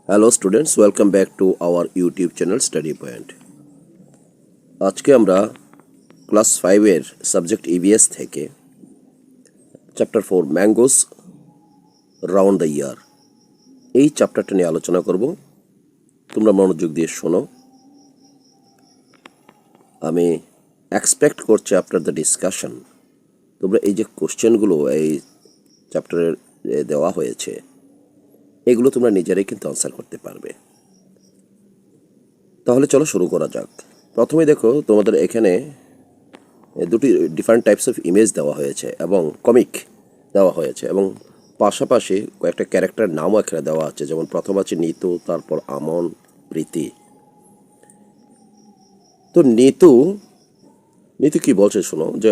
Hello students, welcome back to our YouTube channel study point. আজকে আমরা class 5-এর subject EVS থেকে chapter 4 mangoes round the year এই চ্যাপ্টারটা নিয়ে আলোচনা করব। তোমরা মনোযোগ দিয়ে শোনো। আমি এক্সপেক্ট করছি আফটার দ্য ডিসকাশন তোমরা এই যে কোশ্চেনগুলো এই চ্যাপ্টারে দেওয়া হয়েছে এগুলো তোমরা নিজেরাই কিন্তু আনসার করতে পারবে। তাহলে চলো শুরু করা যাক। প্রথমে দেখো, তোমাদের এখানে দুটি ডিফারেন্ট টাইপস অফ ইমেজ দেওয়া হয়েছে এবং কমিক দেওয়া হয়েছে এবং পাশাপাশি কয়েকটা ক্যারেক্টার নামও এখানে দেওয়া আছে। যেমন প্রথম আছে নিতু, তারপর আমন, প্রীতি। তো নিতু কি বলছে শোনো, যে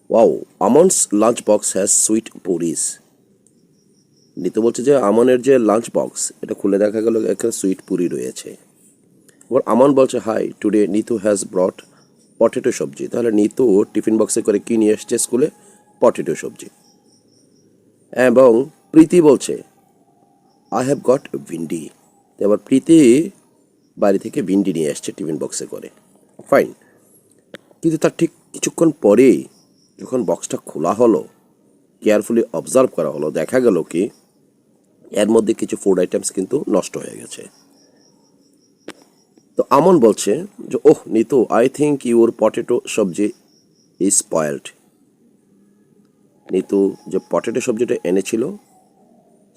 wow Aman's lunch box has sweet puris. Nitu বলছে যে আমনের যে লাঞ্চ বক্স এটা খুলে দেখা গেল এখানে সুইট পুরি রয়েছে। এবার আমন বলছে hi today Nitu has brought potato sabzi. তাহলে নিতু টিফিন বক্সে করে কি নিয়ে এসছে স্কুলে? পটেটো সবজি। এবং প্রীতি বলছে আই হ্যাভ গট ভিন্ডি। এবার প্রীতি বাড়ি থেকে ভিন্ডি নিয়ে আসছে টিফিন বক্সে করে। ফাইন। কিন্তু তার ঠিক কিছুক্ষণ পরেই যখন বক্সটা খোলা হলো, কেয়ারফুলি অবজার্ভ করা হলো, দেখা গেল কি এর মধ্যে কিছু ফুড আইটেমস কিন্তু নষ্ট হয়ে গেছে। তো আমন বলছে যে oh Nitu, I think your potato sabzi is spoiled. Nitu যে পটেটো সবজিটা এনেছিল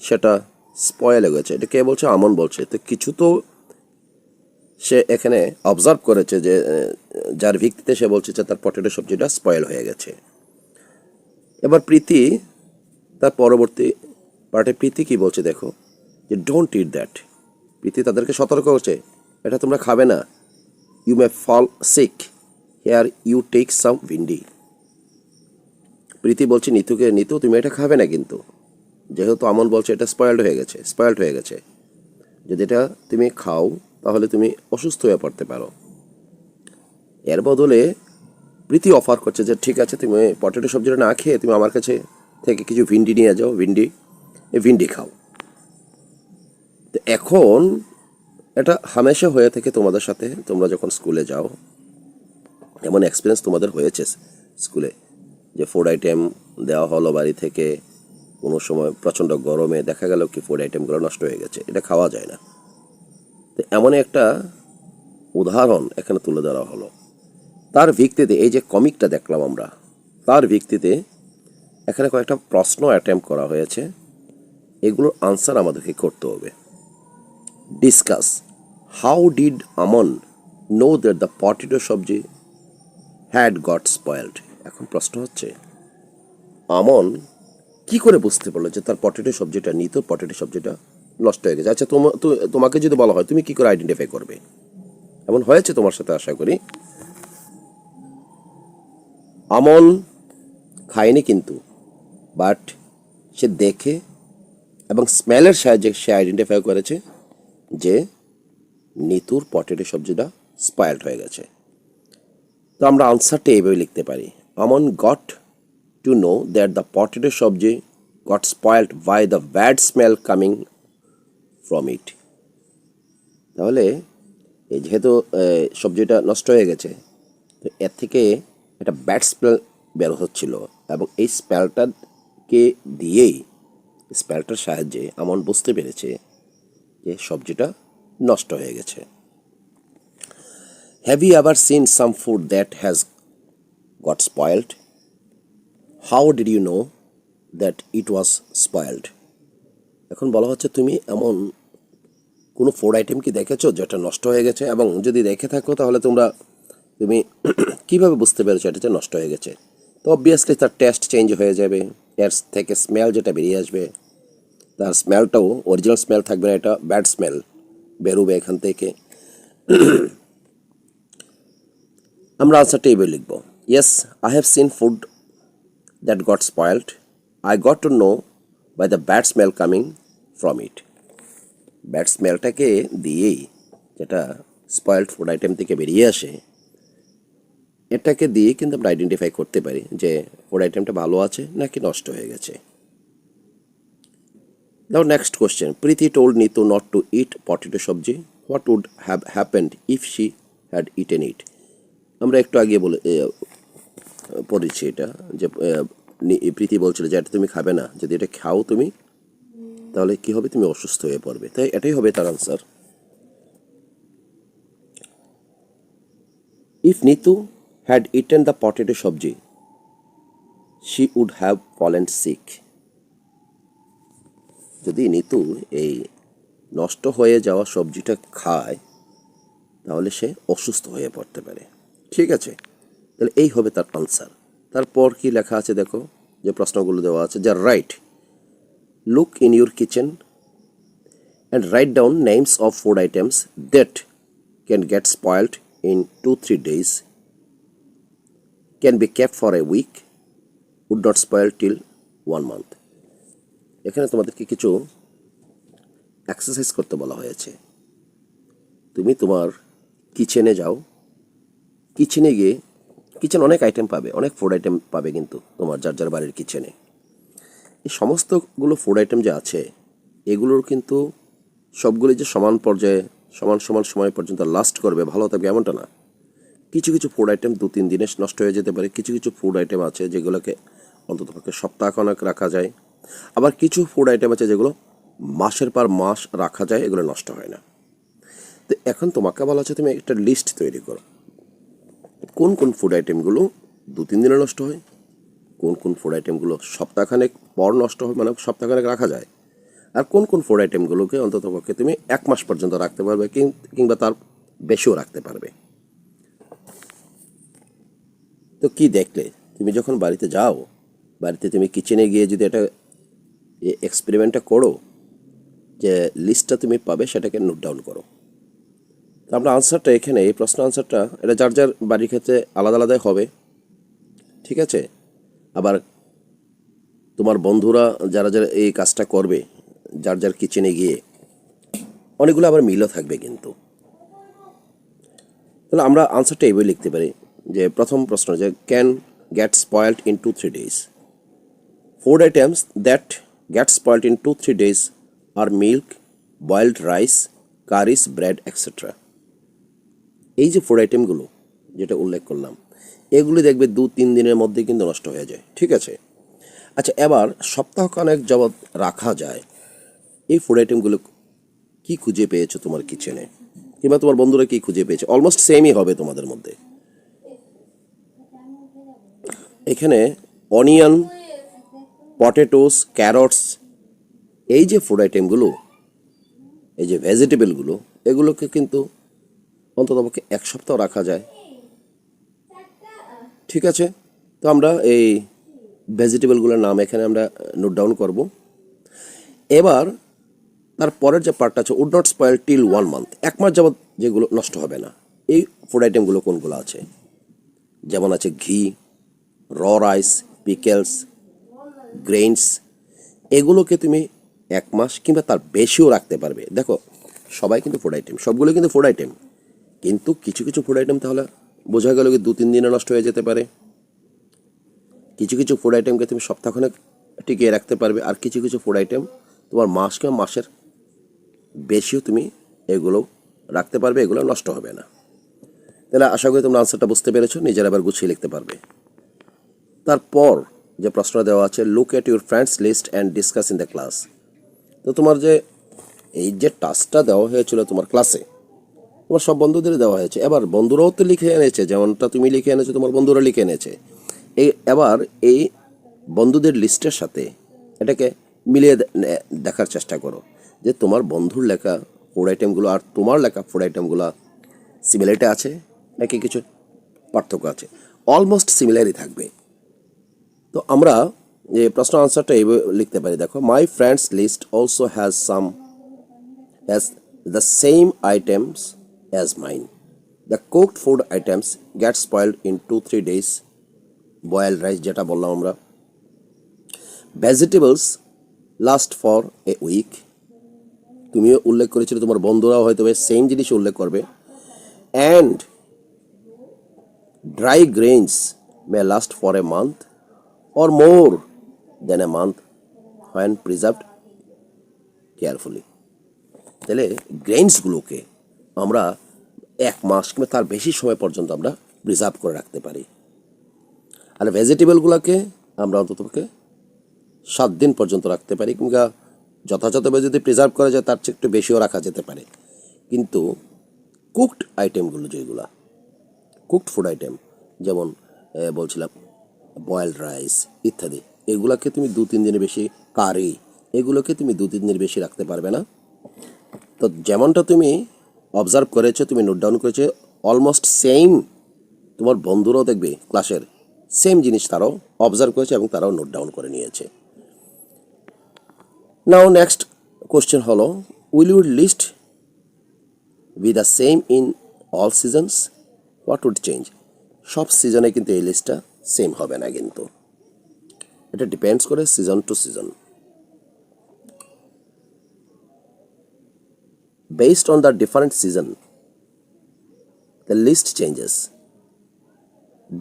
সেটা স্পয়েল হয়ে গেছে। এটা কে বলছে? আমন বলছে। তো কিছু তো সে এখানে অবজার্ভ করেছে যে যার ভিত্তিতে সে বলছে যে তার পটেটো সবজিটা স্পয়েল হয়ে গেছে। এবার প্রীতি তার পরবর্তী পার্টে প্রীতি কি বলছে দেখো, যে ডোন্ট ইট দ্যাট। প্রীতি তাদেরকে সতর্ক করছে, এটা তোমরা খাবে না। You may fall sick, here you take some bhindi. Preeti বলছে নিতুকে, নিতু তুমি এটা খাবে না কিন্তু, যেহেতু আমন বলছে এটা স্পয়েলড হয়ে গেছে। যদি এটা তুমি খাও তাহলে তুমি অসুস্থ হয়ে পড়তে পারো। এর বদলে প্রীতি অফার করছে যে ঠিক আছে, তুমি পটেটো সবজিটা না খেয়ে তুমি আমার কাছে থেকে কিছু ভিন্ডি নিয়ে যাও, ভিন্ডি খাও। তো এখন এটা হামেশা হয়ে থাকে তোমাদের সাথে, তোমরা যখন স্কুলে যাও এমন এক্সপিরিয়েন্স তোমাদের হয়েছে স্কুলে, যে ফুড আইটেম দেওয়া হলো বাড়ি থেকে, কোনো সময় প্রচণ্ড গরমে দেখা গেল কি ফুড আইটেমগুলো নষ্ট হয়ে গেছে, এটা খাওয়া যায় না। তো এমন একটা উদাহরণ এখানে তুলে ধরা হলো। তার ভিত্তিতে এই যে কমিকটা দেখলাম আমরা, তার ভিত্তিতে এখানে কয়েকটা প্রশ্ন অ্যাটেম্প করা হয়েছে, এগুলোর আনসার আমাদেরকে করতে হবে। ডিসকাস হাউ ডিড আমন নো দ্যাট দ্য পটেটো সবজি হ্যাড গট স্পয়েলড। এখন প্রশ্ন হচ্ছে আমন কি করে বুঝতে পারলো যে তার পটেটো সবজিটা পটেটো সবজিটা নষ্ট হয়ে গেছে? আচ্ছা, তোমাকে যদি বলা হয় তুমি কি করে আইডেন্টিফাই করবে? এমন হয়েছে তোমার সাথে আশা করি। আমন খায়নি কিন্তু, বাট সে দেখে এবং স্মেলের সাহায্যে সে আইডেন্টিফাই করেছে যে নিতুর পটেটো সবজিটা স্পয়েলড হয়ে গেছে। তো আমরা আনসারটা এইভাবে লিখতে পারি, Aman got to know that the potato sabzi got spoiled by the bad smell coming from it. তাহলে এই যেহেতু সবজিটা নষ্ট হয়ে গেছে, তো এর থেকে একটা ব্যাড স্মেল বের হচ্ছিল এবং এই স্মেলটাকে দিয়েই, স্মেলটার সাহায্যে আমন বুঝতে পেরেছে যে সবজিটা নষ্ট হয়ে গেছে। Have you ever seen some food that has got spoiled? How did you know that it was spoiled? এখন বলা হচ্ছে তুমি এমন কোনো ফুড আইটেম কি দেখেছো যেটা নষ্ট হয়ে গেছে, এবং যদি দেখে থাকো তাহলে তুমি কিভাবে বুঝতে পেরেছো এটা যে নষ্ট হয়ে গেছে? তো অবভিয়াসলি তার টেস্ট চেঞ্জ হয়ে যাবে, এর থেকে স্মেল যেটা বেরিয়ে আসবে তার স্মেলটাও অরিজিনাল স্মেল থাকবে না, এটা ব্যাড স্মেল বেরোবে এখান থেকে। আমরা আনসারটা এইভাবে লিখব, yes I have seen food that got spoiled, I got to know by the bad smell coming from it. Bad স্মেলটাকে দিয়েই, যেটা স্পয়েলড ফুড আইটেম থেকে বেরিয়ে আসে, এটাকে দিয়ে কিন্তু আমরা আইডেন্টিফাই করতে পারি যে ফুড আইটেমটা ভালো আছে নাকি নষ্ট হয়ে গেছে। Now next question. Preeti told Neetu not to eat potato sabji. What would have happened if she had eaten it? আমরা একটু আগে পড়েছি এটা যে প্রীতি বলছিল যে এটা তুমি খাবে না, যদি এটা খাও তুমি তাহলে কি হবে, তুমি অসুস্থ হয়ে পড়বে। তাই এটাই হবে তার answer. If Neetu had eaten the potato sabji, she would have fallen sick. যদি নিতু এই নষ্ট হয়ে যাওয়া সবজিটা খায় তাহলে সে অসুস্থ হয়ে পড়তে পারে। ঠিক আছে, তাহলে এই হবে তার আনসার। তারপর কি লেখা আছে দেখো, যে প্রশ্নগুলো দেওয়া আছে, যা right, look in your kitchen and write down names of food items that can get spoiled in 2-3 days, can be kept for a week, would not spoil till 1 month। এখানে তোমাদেরকে কিছু এক্সারসাইজ করতে বলা হয়েছে। তুমি তোমার কিচেনে যাও, কিচেনে গিয়ে, কিচেন অনেক আইটেম পাবে, অনেক ফুড আইটেম পাবে, কিন্তু তোমার যার যার বাড়ির কিচেনে এই সমস্তগুলো ফুড আইটেম যে আছে এগুলোর কিন্তু সবগুলি যে সমান পর্যায়ে সমান সমান সময় পর্যন্ত লাস্ট করবে, ভালো থাকবে এমনটা না। কিছু কিছু ফুড আইটেম 2-3 দিনে নষ্ট হয়ে যেতে পারে, কিছু কিছু ফুড আইটেম আছে যেগুলোকে অন্ততপক্ষে সপ্তাহখানেক রাখা যায়, আবার কিছু ফুড আইটেম আছে যেগুলো মাসের পর মাস রাখা যায়, এগুলো নষ্ট হয় না। তো এখন তোমাকে বলা হচ্ছে তুমি একটা লিস্ট তৈরি করো, কোন কোন ফুড আইটেমগুলো 2-3 দিনে নষ্ট হয়, কোন কোন ফুড আইটেমগুলো সপ্তাহখানেক পর নষ্ট হয়, মানে সপ্তাহখানেক রাখা যায়, আর কোন কোন ফুড আইটেমগুলোকে অন্ততপক্ষে তুমি 1 মাস পর্যন্ত রাখতে পারবে, কিংবা তার বেশিও রাখতে পারবে। তো কি দেখলে, তুমি যখন বাড়িতে যাও, বাড়িতে তুমি কিচেনে গিয়ে যদি এটা এক্সপেরিমেন্টটা করো, যে লিস্টটা তুমি পাবে সেটাকে নোট ডাউন করো। তো আমরা আনসারটা এখানে, এই প্রশ্ন আনসারটা এটা যার যার বাড়ির ক্ষেত্রে আলাদা আলাদাই হবে। ঠিক আছে, আবার তোমার বন্ধুরা যারা যারা এই কাজটা করবে যার যার কিচেনে গিয়ে, অনেকগুলো আবার মিলও থাকবে কিন্তু। তাহলে আমরা আনসারটা এইভাবে লিখতে পারি যে প্রথম প্রশ্ন যে can get spoiled in 2-3 days, food items that get spoiled in 2-3 days আর milk, boiled rice, curries, bread etcetera. এই যে ফুড আইটেমগুলো যেটা উল্লেখ করলাম, এগুলি দেখবে 2-3 দিনের মধ্যে কিন্তু নষ্ট হয়ে যায়। ঠিক আছে, আচ্ছা এবার সপ্তাহখানেক যাবৎ রাখা যায়, এই ফুড আইটেমগুলো কি খুঁজে পেয়েছো তোমার কিচেনে, কিংবা তোমার বন্ধুরা কি খুঁজে পেয়েছে, অলমোস্ট সেমই হবে তোমাদের মধ্যে। এখানে অনিয়ন, পটেটোস, ক্যারটস, এই যে ফুড আইটেমগুলো, এই যে ভেজিটেবলগুলো, এগুলোকে কিন্তু অন্ততপক্ষে 1 সপ্তাহ রাখা যায়। ঠিক আছে, তো আমরা এই ভেজিটেবলগুলোর নাম এখানে আমরা নোট ডাউন করব। এবার তারপরের যে পার্টটা আছে, would not spoil till 1 month, 1 মাস যাবৎ যেগুলো নষ্ট হবে না, এই ফুড আইটেমগুলো কোনগুলো আছে, যেমন আছে ঘি, র রাইস, পিকেলস, গ্রেইনস, এগুলোকে তুমি 1 মাস কিংবা তার বেশিও রাখতে পারবে। দেখো সবাই কিন্তু ফুড আইটেম, সবগুলো কিন্তু ফুড আইটেম, কিন্তু কিছু কিছু ফুড আইটেম তাহলে বোঝা গেল কি 2-3 দিনে নষ্ট হয়ে যেতে পারে, কিছু কিছু ফুড আইটেমকে তুমি সপ্তাহখানেক টিকিয়ে রাখতে পারবে, আর কিছু কিছু ফুড আইটেম তোমার মাস কিংবা মাসের বেশিও তুমি এগুলো রাখতে পারবে, এগুলো নষ্ট হবে না। তাহলে আশা করি তোমরা আনসারটা বুঝতে পেরেছো, নিজের আবার গুছিয়ে লিখতে পারবে। তারপর যে প্রশ্ন দেওয়া আছে, look at your friends list and discuss in the class. তো তোমার যে এই যে টাস্কটা দেওয়া হয়েছিল তোমার ক্লাসে, তোমার সব বন্ধুদের দেওয়া হয়েছে, এবার বন্ধুরাও তো লিখে এনেছে, যেমনটা তুমি লিখে এনেছো তোমার বন্ধুরা লিখে এনেছে। এবার এই বন্ধুদের লিস্টের সাথে এটাকে মিলিয়ে দেখার চেষ্টা করো যে তোমার বন্ধুর লেখা ফুড আইটেমগুলো আর তোমার লেখা ফুড আইটেমগুলো সিমিলারিটি আছে নাকি কিছু পার্থক্য আছে। অলমোস্ট সিমিলারই থাকবে। তো আমরা যে প্রশ্ন আনসারটা এইভাবে লিখতে পারি, দেখো, my friends list also has the same items as mine, the cooked food items get spoiled in 2-3 days, boiled rice যেটা বললাম আমরা, vegetables last for a week, তুমিও উল্লেখ করেছিলে, তোমার বন্ধুরাও হয়তো সেম জিনিস উল্লেখ করবে, and dry grains May last for a month or more than a month when preserved carefully. তাহলে গ্রেইনসগুলোকে আমরা 1 মাস কিংবা তার বেশি সময় পর্যন্ত আমরা প্রিজার্ভ করে রাখতে পারি, আর ভেজিটেবলগুলোকে আমরা অন্ততপক্ষে 7 দিন পর্যন্ত রাখতে পারি, কিংবা যথাযথভাবে যদি প্রিজার্ভ করা যায় তার চেয়ে একটু বেশিও রাখা যেতে পারে। কিন্তু কুকড আইটেমগুলো যেগুলো কুকড ফুড আইটেম, যেমন বলছিলাম বয়েলড রাইস ইত্যাদি, এগুলোকে তুমি 2-3 দিনের বেশি, কারি, এগুলোকে তুমি 2-3 দিনের বেশি রাখতে পারবে না। তো যেমনটা তুমি অবজার্ভ করেছো, তুমি নোট ডাউন করেছো, অলমোস্ট সেম তোমার বন্ধুরাও দেখবে ক্লাসের সেম জিনিস তারাও অবজার্ভ করেছে এবং তারাও নোট ডাউন করে নিয়েছে। নাও নেক্সট কোশ্চেন হলো, will you list be the same in all seasons? What would change? সব সিজনে কিন্তু এই লিস্টটা সেম হবে না, কিন্তু এটা ডিপেন্ডস করে season to season. Based on the different season, the list changes.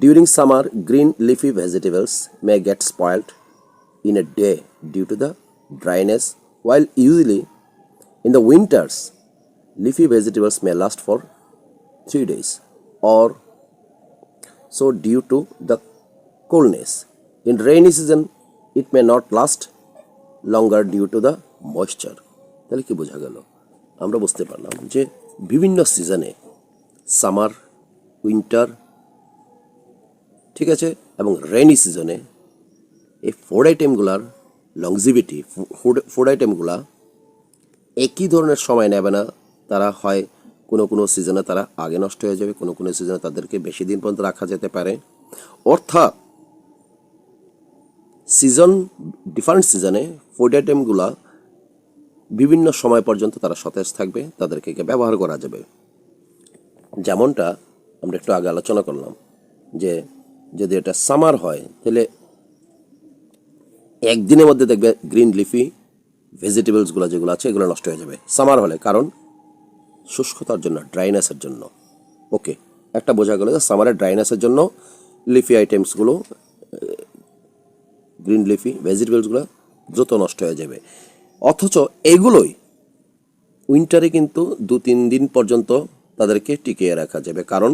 During summer, green leafy vegetables may get spoiled in a day due to the dryness, while usually in the winters, leafy vegetables may last for 3 days or so due to the coolness. In rainy season, it may not last longer due to the moisture. তাহলে কি বোঝা গেল? আমরা বুঝতে পারলাম যে বিভিন্ন সিজনে, সামার, উইন্টার, ঠিক আছে, এবং রেইনি সিজনে এই ফুড আইটেমগুলার লংজিভিটি, ফুড আইটেমগুলা একই ধরনের সময় নেবে না। তারা হয় কোনো কোনো সিজনে তারা আগে নষ্ট হয়ে যাবে, কোনো কোনো সিজনে তাদেরকে বেশি দিন পর্যন্ত রাখা যেতে পারে। অর্থাৎ সিজন, ডিফারেন্ট সিজনে ফুড আইটেমগুলা বিভিন্ন সময় পর্যন্ত তারা সতেজ থাকবে, তাদেরকে ব্যবহার করা যাবে। যেমনটা আমরা একটু আগে আলোচনা করলাম যে যদি এটা সামার হয় তাহলে একদিনের মধ্যে দেখবে গ্রিন লিফি ভেজিটেবলসগুলো যেগুলো আছে এগুলো নষ্ট হয়ে যাবে সামার হলে, কারণ শুষ্কতার জন্য, ড্রাইনেসের জন্য। ওকে, একটা বোঝা গেল যে সামারের ড্রাইনেসের জন্য লিফি আইটেমসগুলো, গ্রিন লিফি ভেজিটেবলসগুলো দ্রুত নষ্ট হয়ে যাবে। অথচ এগুলোই উইন্টারে কিন্তু 2-3 দিন পর্যন্ত তাদেরকে টিকিয়ে রাখা যাবে, কারণ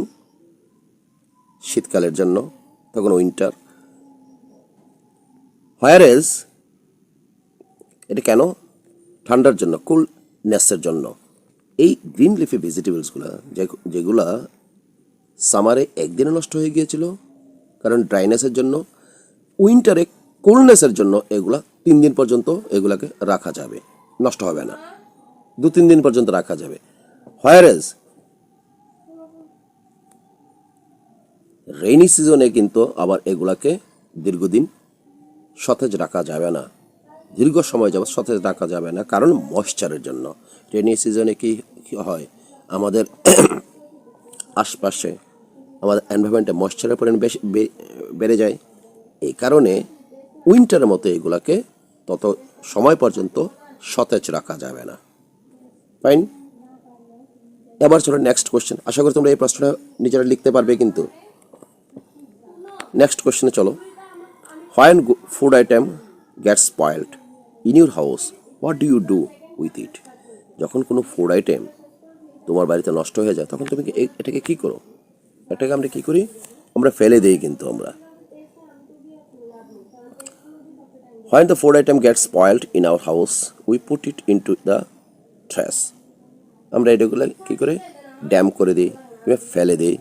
শীতকালের জন্য তখন উইন্টার। হোয়ারেজ এটা কেন? ঠান্ডার জন্য, কুলনেসের জন্য। এই গ্রিন লিফি ভেজিটেবলসগুলো যেগুলা সামারে একদিনে নষ্ট হয়ে গিয়েছিল কারণ ড্রাইনেসের জন্য, উইন্টারে কুলনেসের জন্য এগুলা 3 দিন পর্যন্ত এগুলাকে রাখা যাবে, নষ্ট হবে না, 2-3 দিন পর্যন্ত রাখা যাবে। হোয়ারেজ রেইনি সিজনে কিন্তু আবার এগুলাকে দীর্ঘদিন সতেজ রাখা যাবে না, দীর্ঘ সময় যাবত সতেজ রাখা যাবে না, কারণ ময়েশ্চারের জন্য। রেইনি সিজনে কি হয়, আমাদের আশপাশে আমাদের এনভায়রনমেন্টে ময়েশ্চারের পরিমাণ বেশি বেড়ে যায়। এই কারণে উইন্টারের মতো এগুলাকে তত সময় পর্যন্ত সতেজ রাখা যাবে না। ফাইন, এবার চলো নেক্সট কোশ্চেন। আশা করি তোমরা এই প্রশ্নটা নিজেরা লিখতে পারবে। কিন্তু নেক্সট কোশ্চেনে চলো। When food item gets spoiled in your house, what do you do with it? যখন কোনো ফুড আইটেম তোমার বাড়িতে নষ্ট হয়ে যায় তখন তুমি এটাকে কী করো? এটাকে আমরা কী করি? আমরা ফেলে দিই। কিন্তু আমরা when the food item gets spoiled in our house, we put it into the trash. আমরা এটাগুলো কী করে ড্যাম করে দিই কিংবা ফেলে দিই,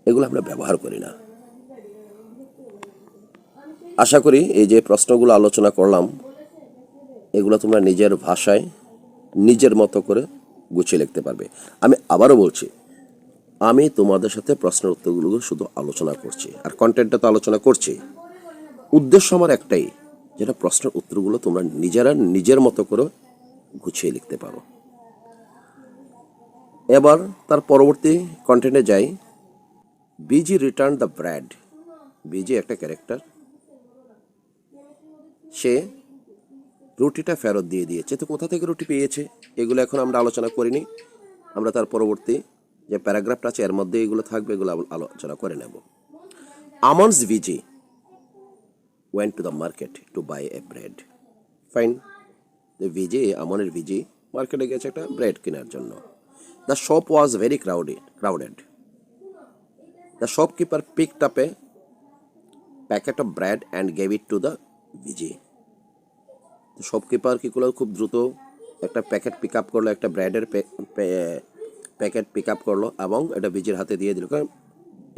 এগুলো আমরা ব্যবহার করি না। আশা করি এই যে প্রশ্নগুলো আলোচনা করলাম এগুলো তোমরা নিজের ভাষায় নিজের মতো করে গুছিয়ে লিখতে পারবে। আমি আবারও বলছি, আমি তোমাদের সাথে প্রশ্নের উত্তরগুলো শুধু আলোচনা করছি, আর কন্টেন্টটা তো আলোচনা করছি। উদ্দেশ্য আমার একটাই, যেটা প্রশ্নের উত্তরগুলো তোমরা নিজেরা নিজের মতো করে গুছিয়ে লিখতে পারো। এবার তার পরবর্তী কন্টেন্টে যাই। Busy return the bread. Busy একটা ক্যারেক্টার, সে রুটিটা ফেরত দিয়ে দিয়েছে। তো কোথা থেকে রুটি পেয়েছে এগুলো এখন আমরা আলোচনা করিনি, আমরা তার পরবর্তী যে প্যারাগ্রাফটা আছে এর মধ্যে এগুলো থাকবে, এগুলো আলোচনা করে নেব। আমন্স ভিজি went to the market to buy a bread. Fine. ভিজি আমনের ভিজি মার্কেটে গেছে একটা ব্রেড কেনার জন্য। The shop was very crowded. The shopkeeper picked up a packet of bread and gave it to the Viji. Shopkeeper কী করলো, খুব দ্রুত একটা প্যাকেট পিক আপ করলো, একটা ব্রেডের প্যাকেট পিক আপ করলো এবং এটা ভিজির হাতে দিয়ে দিল, কারণ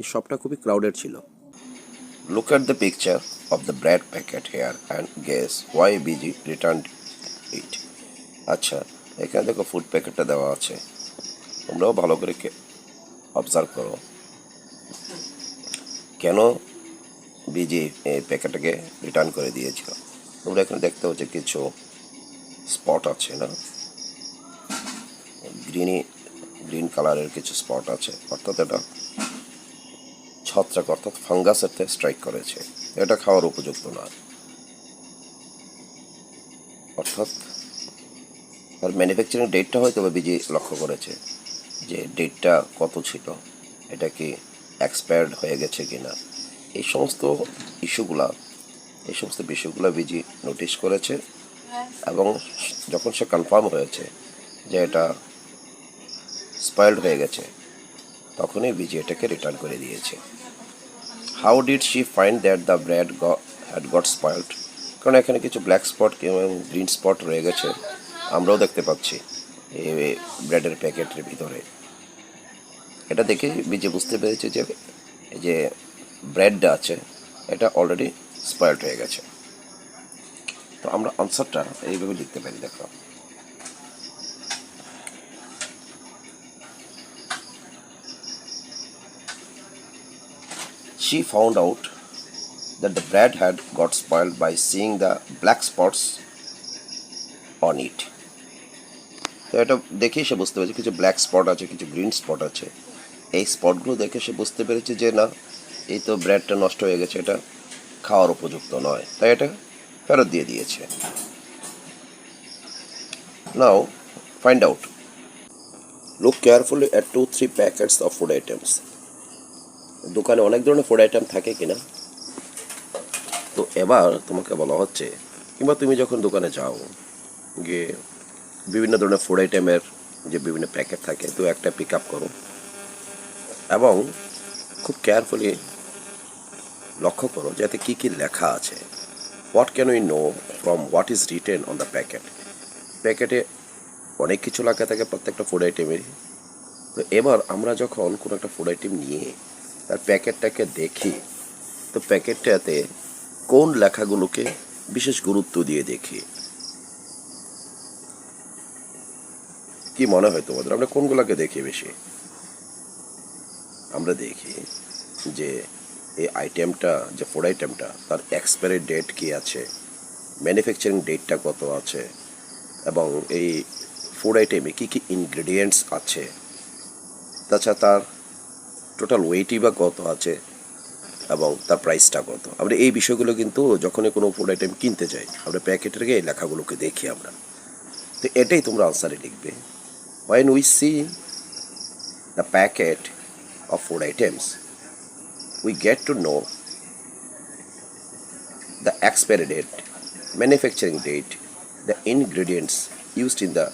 এই শপটা খুবই ক্রাউডেড ছিল। Look at the picture of the bread packet here and guess why Viji return it. আচ্ছা, এখানে দেখো ফুড প্যাকেটটা দেওয়া আছে, তোমরাও ভালো করে অবজার্ভ করো কেন ভিজি এই প্যাকেটটাকে রিটার্ন করে দিয়েছিল। তোমরা এখানে দেখতে হচ্ছে কিছু স্পট আছে না, গ্রিন কালারের কিছু স্পট আছে, অর্থাৎ এটা ছত্রাক অর্থাৎ ফাঙ্গাসের থেকে স্ট্রাইক করেছে, এটা খাওয়ার উপযুক্ত না। অর্থাৎ তার ম্যানুফ্যাকচারিং ডেটটা হয়তো বিজি লক্ষ্য করেছে যে ডেটটা কত ছিল, এটা কি এক্সপায়ার্ড হয়ে গেছে কি না, এই সমস্ত বিষয়গুলো বিজি নোটিশ করেছে এবং যখন সে কনফার্ম হয়েছে যে এটা স্পয়েলড হয়ে গেছে তখনই বিজি এটাকে রিটার্ন করে দিয়েছে। How did she find that the bread had got spoiled? কারণ এখানে কিছু ব্ল্যাক স্পট এবং গ্রিন স্পট রয়ে গেছে, আমরাও দেখতে পাচ্ছি এই ব্রেডের প্যাকেটের ভিতরে। এটা দেখে বিজে বুঝতে পেরেছে যে এই যে ব্রেডটা আছে এটা অলরেডি স্পয়েলড হয়ে গেছে। তো আমরা আনসারটা এইভাবে লিখতে পারি, দেখো she found out that the bread had got spoiled by seeing the black spots on it. তো এটা দেখেই সে বুঝতে পেরেছে কিছু ব্ল্যাক স্পট আছে, কিছু গ্রিন স্পট আছে। এই স্পটগুলো দেখে সে বুঝতে পেরেছে যে না, এই তো ব্রেডটা নষ্ট হয়ে গেছে, এটা খাওয়ার উপযুক্ত নয়, তাই এটা ফেরত দিয়ে দিয়েছে। নাও find out. Look carefully at 2-3 packets of food items. দোকানে অনেক ধরনের ফুড আইটেম থাকে কিনা। তো এবার তোমাকে বলা হচ্ছে, কিংবা তুমি যখন দোকানে যাও গিয়ে বিভিন্ন ধরনের ফুড আইটেমের যে বিভিন্ন প্যাকেট থাকে, তো একটা পিক আপ করো এবং খুব কেয়ারফুলি লক্ষ্য করো যাতে কী কী লেখা আছে। What can we know from what is written on the packet. প্যাকেটে অনেক কিছু লেখা থাকে প্রত্যেকটা ফুড আইটেমেরই। তো এবার আমরা যখন কোনো একটা ফুড আইটেম নিয়ে তার প্যাকেটটাকে দেখি, তো প্যাকেটটাতে কোন লেখাগুলোকে বিশেষ গুরুত্ব দিয়ে দেখি। কি মনে হয় তোমাদের, আমরা কোনগুলোকে দেখি বেশি? আমরা দেখি যে এই আইটেমটা, যে ফুড আইটেমটা, তার এক্সপায়ারি ডেট কি আছে, ম্যানুফ্যাকচারিং ডেটটা কত আছে, এবং এই ফুড আইটেমে কী কী ইনগ্রেডিয়েন্টস আছে, তাছাড়া তার টোটাল ওয়েটই বা কত আছে এবং তার প্রাইসটা কত। আমরা এই বিষয়গুলো কিন্তু যখনই কোনো ফুড আইটেম কিনতে যাই আমরা প্যাকেটের এই লেখাগুলোকে দেখি আমরা। তো এটাই তোমরা আনসারে লিখবে। When we see the packet of food items, we get to know the expiry date, manufacturing date, the ingredients used in the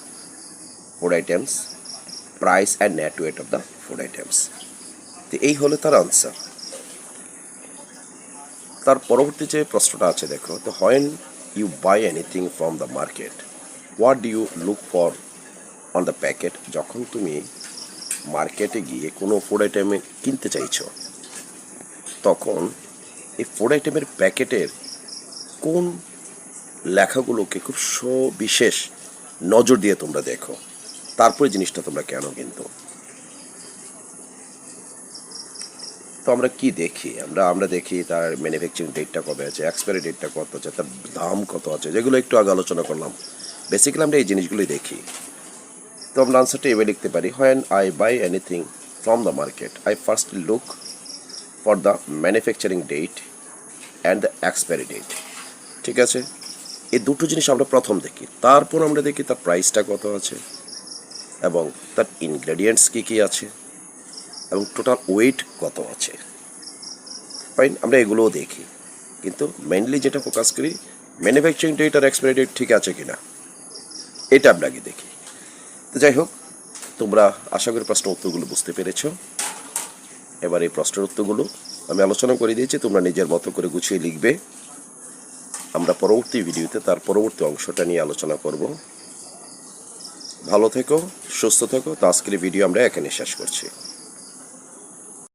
food items, price and net weight of the food items. তো এই হলো তার answer. তার পরবর্তী যে প্রশ্নটা আছে দেখো, তো when you buy anything from the market, what do you look for on the packet? যখন তুমি মার্কেটে গিয়ে কোনো ফুড আইটেমে কিনতে চাইছো, তখন এই ফুড আইটেমের প্যাকেটের কোন লেখাগুলোকে খুব সবিশেষ নজর দিয়ে তোমরা দেখো, তারপরে জিনিসটা তোমরা কেন কিনতো। তো আমরা কি দেখি, আমরা দেখি তার ম্যানুফ্যাকচারিং ডেটটা কবে আছে, এক্সপায়ারি ডেটটা কত আছে, তার দাম কত আছে, যেগুলো একটু আগে আলোচনা করলাম। বেসিক্যালি আমরা এই জিনিসগুলোই দেখি। তো আমরা আনসারটা এভাবে লিখতে পারি, when I buy anything from the market, I first look for the manufacturing date and the expiry date. ঠিক আছে, এই দুটো জিনিস আমরা প্রথম দেখি, তারপর আমরা দেখি তার প্রাইসটা কত আছে এবং তার ইনগ্রেডিয়েন্টস কী কী আছে এবং টোটাল ওয়েট কত আছে। ফাইন, আমরা এগুলোও দেখি, কিন্তু মেইনলি যেটা ফোকাস করি ম্যানুফ্যাকচারিং ডেট আর এক্সপায়ারি ডেট ঠিক আছে কিনা। এটা আমরা আগে দেখি। তো যাই হোক, তোমরা আশা করি প্রশ্ন উত্তরগুলো বুঝতে পেরেছ। এবার এই প্রশ্নের উত্তরগুলো আমি আলোচনা করে দিয়েছি, তোমরা নিজের মতো করে গুছিয়ে লিখবে। আমরা পরবর্তী ভিডিওতে তার পরবর্তী অংশটা নিয়ে আলোচনা করব। ভালো থেকো, সুস্থ থেকো। তো আজকের ভিডিও আমরা এখানে শেষ করছি।